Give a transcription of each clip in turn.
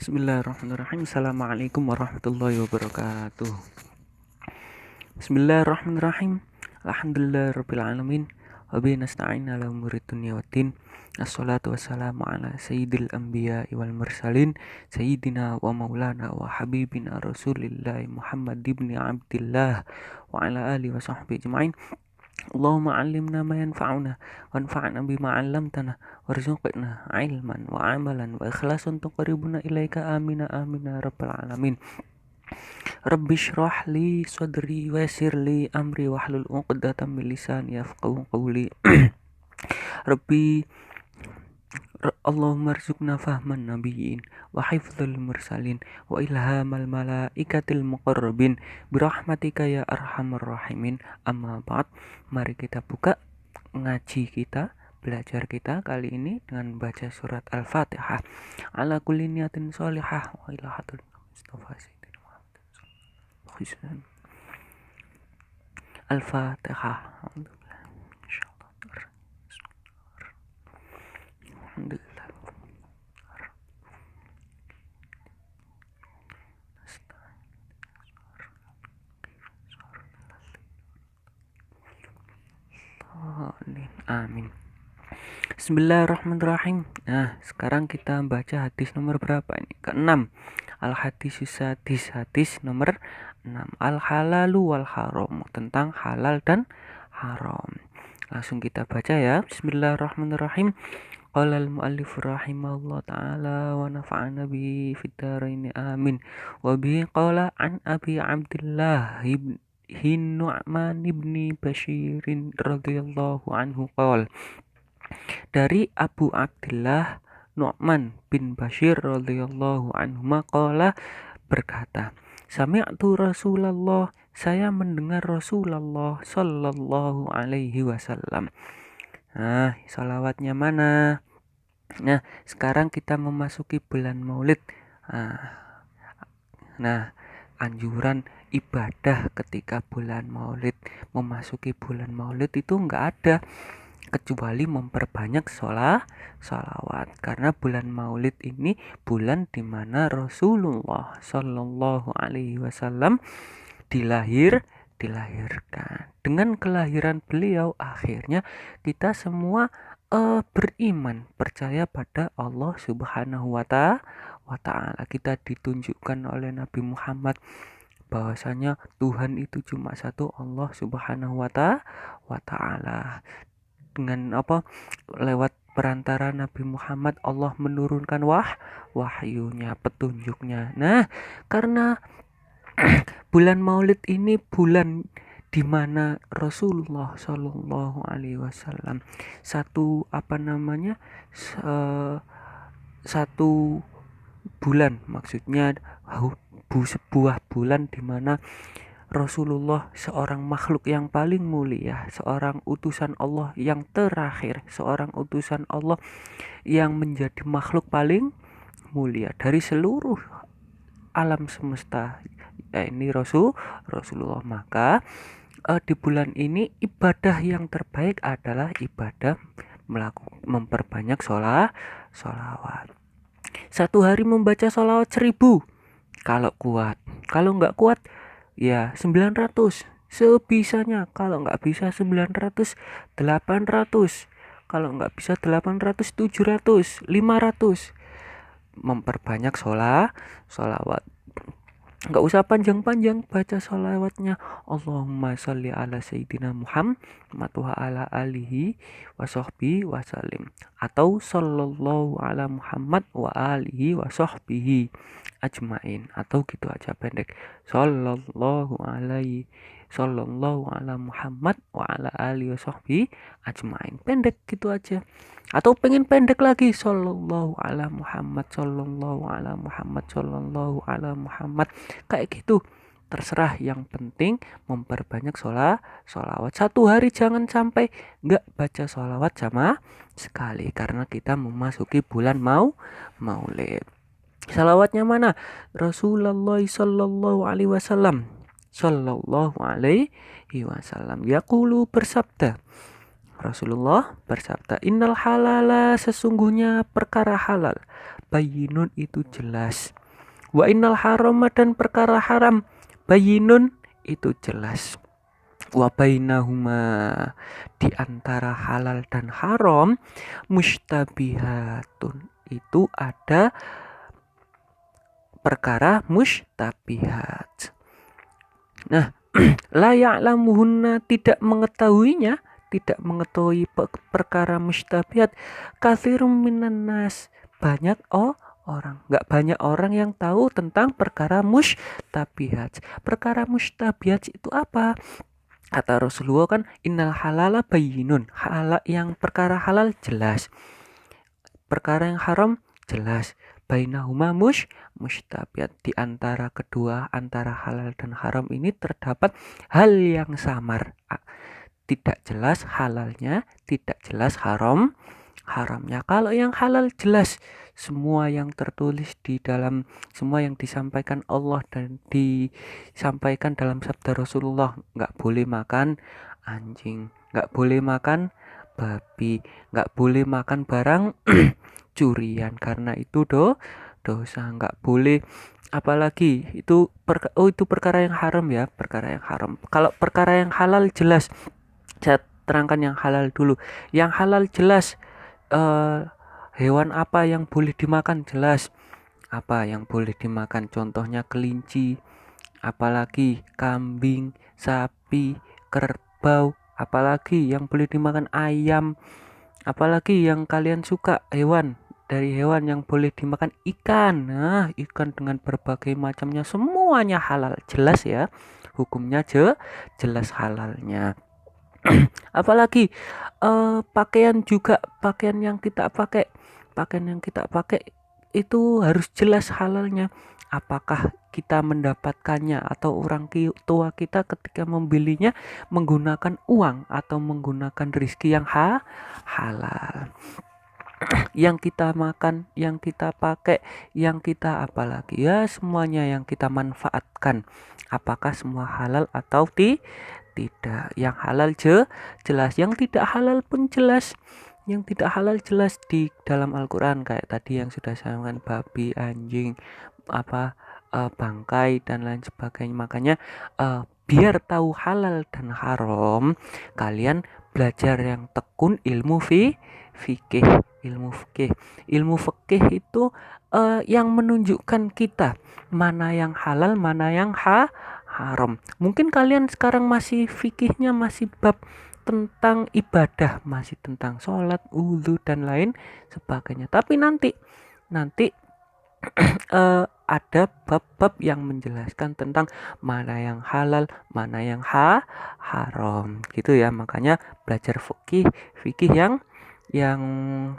Bismillahirrahmanirrahim. Assalamualaikum warahmatullahi wabarakatuh. Bismillahirrahmanirrahim. Alhamdulillahirabbil alamin. Wa bihi nasta'in ala umuri dunya waddin. Assalatu wassalamu ala sayyidil anbiya'i wal mursalin sayyidina wa maulana wa habibina Rasulillah Muhammad ibn Abdillah wa ala alihi wa sahbihi ajma'in. Allahumma 'allimna ma yanfa'una wanfa'na bima 'allamtana warzuqna 'ilman wa 'amalan wa ikhlasan tuqarribuna ilaika amina amina rabbal alamin. Rabbi shrah li sadri wa yassir li amri wahlul 'uqdatam min lisani yafqahu qawli. Rabbi Allahumma rzuqna fahman nabiyyin wa hifdzal mursalin wa ilhamal malaikatil muqarrabin birahmatika ya arhamar rahimin. Amma ba'd, mari kita buka ngaji kita, belajar kita kali ini dengan baca surat Al-Fatihah. Ala kulli niyatin sholihah wa ila hadratil Mustafa Sayyidina Muhammad. Al-Fatihah. Alhamdulillah. Amin. Bismillahirrahmanirrahim. Nah, sekarang kita baca hadis nomor berapa ini? Ke-6. Al-hadisus hadis nomor 6. Al-halalu wal haram, tentang halal dan haram. Langsung kita baca ya. Bismillahirrahmanirrahim. Qala al-muallif rahimahullah ta'ala wa nafa'ana bi fid dharain amin. Wa bihi qala an Abi Abdullah Nu'man ibni Bashirin radhiyallahu anhu qala, dari Abu Abdullah Nu'man bin Bashir radhiyallahu anhu qala, berkata, sami'tu Rasulullah, saya mendengar Rasulullah sallallahu alaihi wasallam. Nah, salawatnya mana? Nah, sekarang kita memasuki bulan Maulid. Nah, anjuran ibadah ketika bulan Maulid, memasuki bulan Maulid itu enggak ada kecuali memperbanyak sholawat, karena bulan Maulid ini bulan di mana Rasulullah Shallallahu Alaihi Wasallam dilahirkan. Dengan kelahiran beliau, akhirnya kita semua beriman, percaya pada Allah Subhanahu wa Ta'ala. Kita ditunjukkan oleh Nabi Muhammad bahwasanya Tuhan itu cuma satu, Allah Subhanahu wa Ta'ala. Dengan apa? Lewat perantara Nabi Muhammad Allah menurunkan wahyunya, petunjuknya. Nah, karena bulan Maulid ini bulan di mana Rasulullah Shallallahu Alaihi Wasallam satu bulan, maksudnya sebuah bulan di mana Rasulullah seorang makhluk yang paling mulia, seorang utusan Allah yang terakhir, seorang utusan Allah yang menjadi makhluk paling mulia dari seluruh alam semesta, ini Rasulullah. Maka di bulan ini ibadah yang terbaik adalah ibadah memperbanyak sholawat. Satu hari membaca sholawat 1000 kalau kuat. Kalau nggak kuat ya 900 sebisanya. Kalau nggak bisa 900, 800. Kalau nggak bisa 800, 700, 500. Memperbanyak sholawat. Nggak usah panjang-panjang baca sholawatnya. Allahumma sholli ala sayyidina Muhammad wa ala alihi wa sahbihi wa salim, atau sallallahu ala Muhammad wa alihi wa sahbihi ajmain, atau gitu aja pendek, sallallahu ala Muhammad wa ala alihi wa sahbihi ajmain, pendek gitu aja. Atau pengen pendek lagi, sallallahu ala Muhammad, sallallahu ala Muhammad, sallallahu ala Muhammad, kayak gitu, terserah. Yang penting memperbanyak sholawat. Satu hari jangan sampai nggak baca sholawat sama sekali, karena kita memasuki bulan Maulid. Sholawatnya mana? Rasulullah sallallahu alaihi wasallam yaqulu, bersabda, Rasulullah bersabda, innal halala, sesungguhnya perkara halal, bayyinun itu jelas. Wa innal harama dan perkara haram bayyinun itu jelas. Wa bainahuma di antara halal dan haram mustabihatun itu ada perkara mustabihat. Nah, la ya'lamuhunna tidak mengetahuinya, tidak mengetahui perkara mustabihat katsirum minan nas, banyak orang, enggak banyak orang yang tahu tentang perkara mustabihat. Perkara mustabihat itu apa? Kata Rasulullah kan innal halala bayyinun, halal yang perkara halal jelas, perkara yang haram jelas. Bainahuma mustabihat, di antara kedua, antara halal dan haram ini terdapat hal yang samar. Tidak jelas halalnya, tidak jelas haramnya. Kalau yang halal jelas, semua yang tertulis di dalam, semua yang disampaikan Allah dan disampaikan dalam sabda Rasulullah, nggak boleh makan anjing, nggak boleh makan babi, nggak boleh makan barang curian karena itu dosa, nggak boleh. Apalagi itu itu perkara yang haram ya, perkara yang haram. Kalau perkara yang halal jelas, saya terangkan yang halal dulu. Yang halal jelas, hewan apa yang boleh dimakan jelas, apa yang boleh dimakan, contohnya kelinci, apalagi kambing, sapi, kerbau, apalagi yang boleh dimakan ayam, apalagi yang kalian suka hewan, dari hewan yang boleh dimakan ikan. Nah, ikan dengan berbagai macamnya semuanya halal, jelas ya, hukumnya jelas halalnya. Apalagi pakaian juga, pakaian yang kita pakai itu harus jelas halalnya. Apakah kita mendapatkannya atau orang tua kita ketika membelinya menggunakan uang atau menggunakan rezeki yang halal. Yang kita makan, yang kita pakai, yang kita apalagi ya, semuanya yang kita manfaatkan, apakah semua halal atau tidak. Yang halal jelas, yang tidak halal pun jelas. Yang tidak halal jelas di dalam Al-Quran, kayak tadi yang sudah saya sampaikan, babi, anjing, bangkai dan lain sebagainya. Makanya biar tahu halal dan haram, kalian belajar yang tekun ilmu fikih. Ilmu fikih itu yang menunjukkan kita mana yang halal, mana yang haram. Mungkin kalian sekarang masih fikihnya masih bab tentang ibadah, masih tentang sholat, wudu dan lain sebagainya. Tapi nanti ada bab-bab yang menjelaskan tentang mana yang halal, mana yang haram, gitu ya. Makanya belajar fikih yang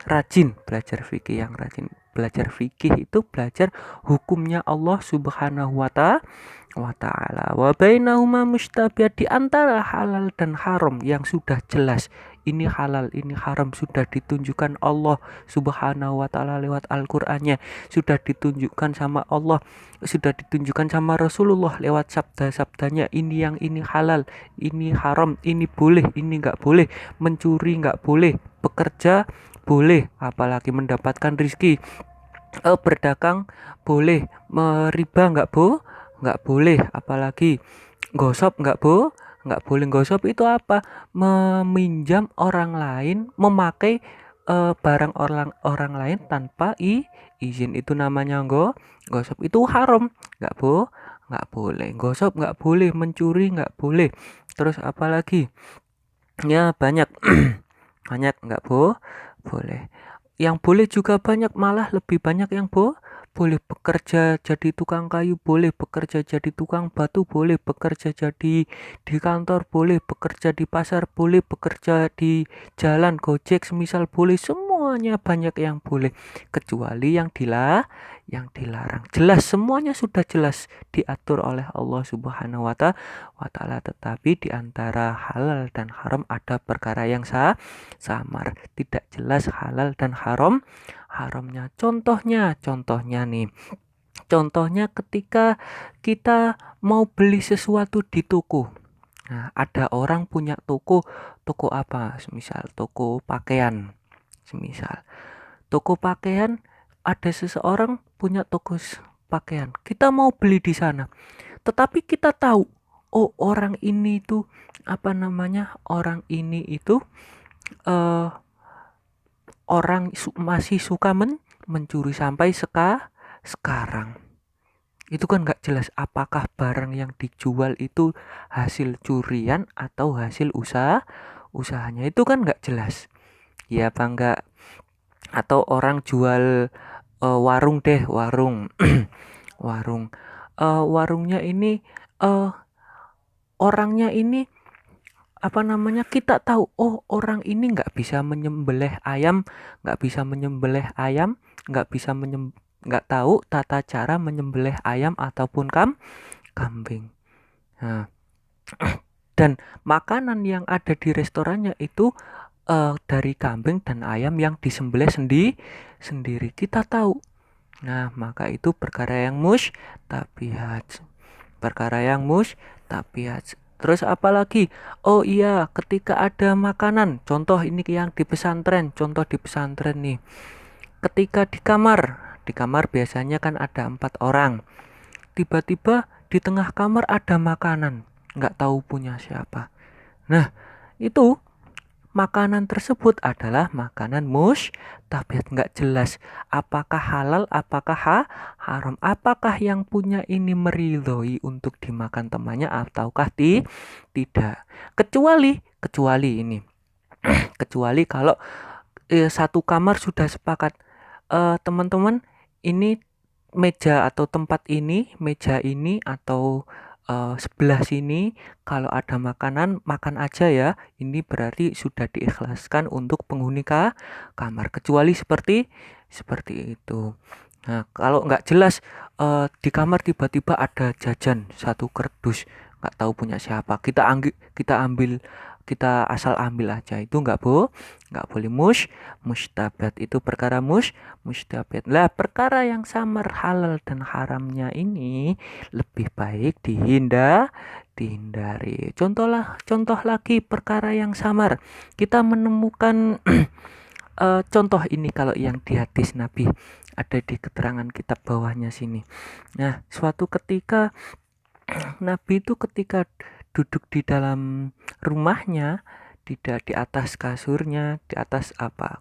rajin, belajar fikih yang rajin. Belajar fikih itu belajar hukumnya Allah Subhanahu wa ta'ala. Wa bainahuma mustabihat, di antara halal dan haram yang sudah jelas, ini halal, ini haram, sudah ditunjukkan Allah Subhanahu wa ta'ala lewat Al-Qur'annya, sudah ditunjukkan sama Allah, sudah ditunjukkan sama Rasulullah lewat sabda-sabdanya. Ini yang ini halal, ini haram, ini boleh, ini enggak boleh, mencuri enggak boleh, bekerja boleh, apalagi mendapatkan rezeki, berdagang boleh, meriba enggak boleh, apalagi gosip enggak boleh. Gosip itu apa? Meminjam orang lain, memakai barang orang lain tanpa izin, itu namanya gosip, itu haram, enggak boleh. Gosip enggak boleh, mencuri enggak boleh. Terus apalagi? Ya banyak banyak enggak boleh. Yang boleh juga banyak, malah lebih banyak yang boleh. Bekerja jadi tukang kayu boleh, bekerja jadi tukang batu boleh, bekerja jadi di kantor boleh, bekerja di pasar boleh, bekerja di jalan Gojek semisal boleh, semuanya banyak yang boleh kecuali yang dilarang. Jelas, semuanya sudah jelas diatur oleh Allah Subhanahu wa ta'ala, tetapi di antara halal dan haram ada perkara yang samar, tidak jelas halal dan haramnya. Contohnya nih, contohnya ketika kita mau beli sesuatu di toko. Nah, ada orang punya toko apa? Semisal toko pakaian. Semisal toko pakaian, ada seseorang punya toko pakaian, kita mau beli di sana, tetapi kita tahu, oh orang ini itu orang ini itu eh, masih suka mencuri sampai sekarang. Itu kan nggak jelas apakah barang yang dijual itu hasil curian atau hasil usahanya, itu kan nggak jelas. Ya apa enggak? Atau orang jual warung deh, warung. Warung. Warungnya ini orangnya ini kita tahu, oh orang ini nggak bisa menyembelih ayam, nggak bisa nggak tahu tata cara menyembelih ayam ataupun kambing. Nah, dan makanan yang ada di restorannya itu dari kambing dan ayam yang disembelih sendiri, kita tahu. Nah, maka itu perkara yang mustabihat. Perkara yang mustabihat. Terus apalagi? Oh iya, ketika ada makanan, contoh ini yang di pesantren, nih. Ketika di kamar biasanya kan ada 4 orang. Tiba-tiba di tengah kamar ada makanan, nggak tahu punya siapa. Nah, itu makanan tersebut adalah makanan mustabihat, nggak jelas apakah halal, apakah haram, apakah yang punya ini meridhoi untuk dimakan temannya ataukah tidak. Kecuali ini, kecuali kalau satu kamar sudah sepakat, teman-teman, ini meja ini atau sebelah sini kalau ada makanan makan aja ya. Ini berarti sudah diikhlaskan untuk penghuni kamar, kecuali seperti itu. Nah, kalau nggak jelas di kamar tiba-tiba ada jajan satu kerdus, nggak tahu punya siapa, kita asal ambil aja, itu nggak boleh mustabihat. Itu perkara mustabihat. Lah perkara yang samar halal dan haramnya ini lebih baik dihindari. Contoh lagi perkara yang samar, kita menemukan contoh ini kalau yang di hadis Nabi, ada di keterangan kitab bawahnya sini. Nah, suatu ketika Nabi itu ketika duduk di dalam rumahnya, tidak di atas kasurnya, di atas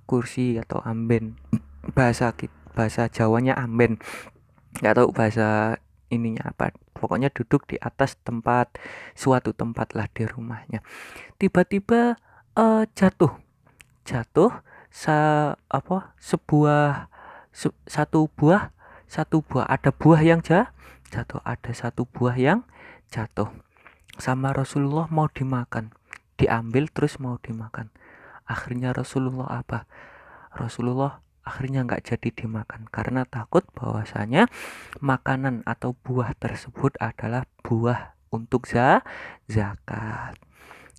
kursi atau amben, bahasa Jawanya amben, nggak tahu bahasa ininya apa, pokoknya duduk di atas suatu tempat lah di rumahnya. Tiba-tiba jatuh jatuh sebuah satu buah, ada buah yang jatuh, ada satu buah yang jatuh sama Rasulullah, mau dimakan, diambil terus mau dimakan. Akhirnya Rasulullah akhirnya nggak jadi dimakan karena takut bahwasanya makanan atau buah tersebut adalah buah untuk zakat.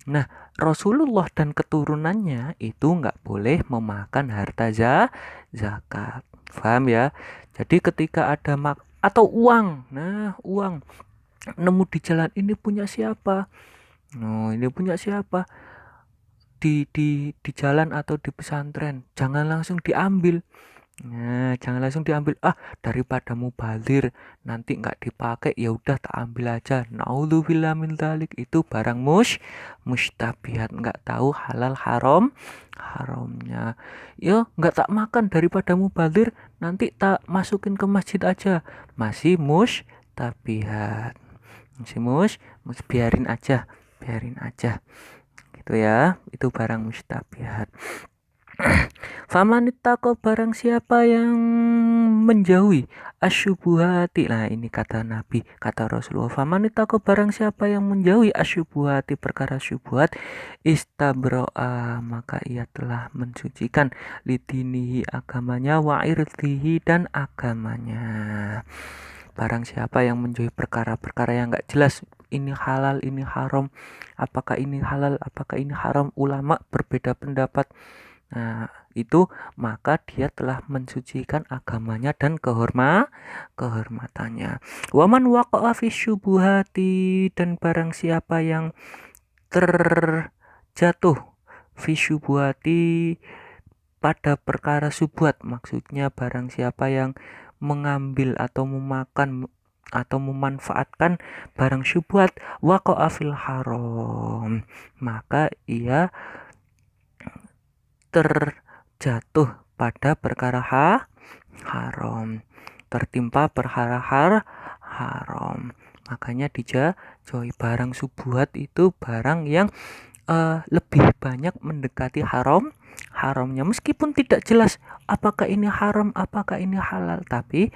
Nah, Rasulullah dan keturunannya itu nggak boleh memakan harta zakat. Paham ya? Jadi ketika ada atau uang, uang nemu di jalan, ini punya siapa? Oh, ini punya siapa? Di jalan atau di pesantren, jangan langsung diambil. Nah, jangan langsung diambil. Daripada mubazir nanti nggak dipakai, ya udah tak ambil aja. Naudzubillah min dzalik. Itu barang mustabihat, nggak tahu halal haramnya. Ya nggak tak makan, daripada mubazir nanti tak masukin ke masjid aja. Masih mustabihat. Biarin aja. Gitu ya. Itu barang mustabihat. Famanittaqo, barang siapa yang menjauhi asyubuhati. Nah, ini kata Nabi, kata Rasulullah, famanittaqo, barang siapa yang menjauhi asyubuhati, perkara syubhat, istabro'a, maka ia telah mensucikan lidinihi, agamanya, wa irdihi, dan agamanya. Barang siapa yang menjauhi perkara-perkara yang enggak jelas, ini halal, ini haram, apakah ini halal, apakah ini haram, ulama berbeda pendapat. Nah, itu maka dia telah mensucikan agamanya dan kehormatannya. Waman waqa'a fi syubuhati, dan barang siapa yang terjatuh fi syubuhati pada perkara syubhat, maksudnya barang siapa yang mengambil atau memakan atau memanfaatkan barang syubhat waqa'a fil haram, maka ia terjatuh pada perkara haram, tertimpa perkara haram. Makanya dijauhi barang syubhat itu barang yang lebih banyak mendekati haramnya, meskipun tidak jelas apakah ini haram apakah ini halal, tapi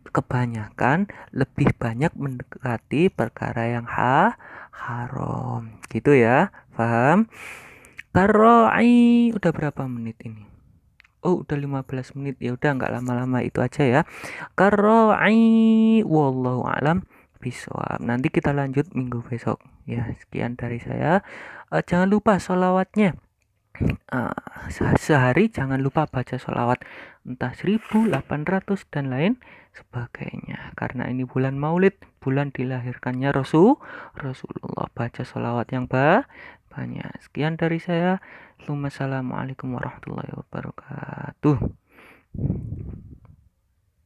kebanyakan lebih banyak mendekati perkara yang haram gitu ya, paham? Karoi udah berapa menit ini? Oh, udah 15 menit. Ya udah nggak lama-lama, itu aja ya. Karoi wallahu alam bisawab. Nanti kita lanjut minggu besok. Ya, sekian dari saya. Jangan lupa sholawatnya. Sehari jangan lupa baca sholawat entah 1800 dan lain sebagainya, karena ini bulan Maulid, bulan dilahirkannya Rasulullah. Baca sholawat yang banyak. Sekian dari saya. Assalamualaikum warahmatullahi wabarakatuh.